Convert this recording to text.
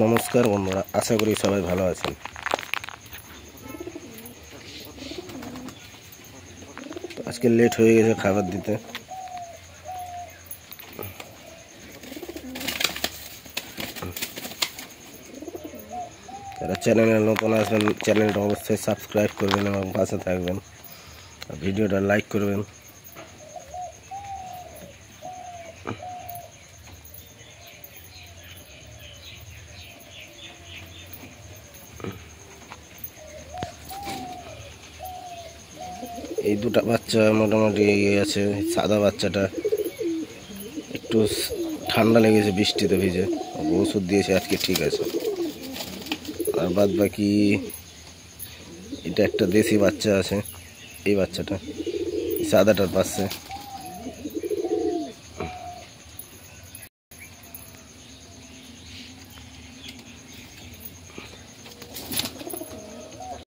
নমস্কার বন্ধুরা, আশা করি সবাই ভালো আছেন। আজকে লেট হয়ে গেছে খাবার দিতে। যারা চ্যানেলে নতুন আসবেন চ্যানেলটা অবশ্যই সাবস্ক্রাইব করবেন এবং পাশে থাকবেন, ভিডিওটা লাইক করবেন। এই দুটো বাচ্চা মোটামুটি আছে। সাদা বাচ্চাটা একটু ঠান্ডা লেগেছে, বৃষ্টিতে ভিজে, ওষুধ দিয়েছে, আজকে ঠিক আছে। আর বাদ বাকি এটা একটা দেশি বাচ্চা আছে, এই বাচ্চাটা সাদাটার পাশে।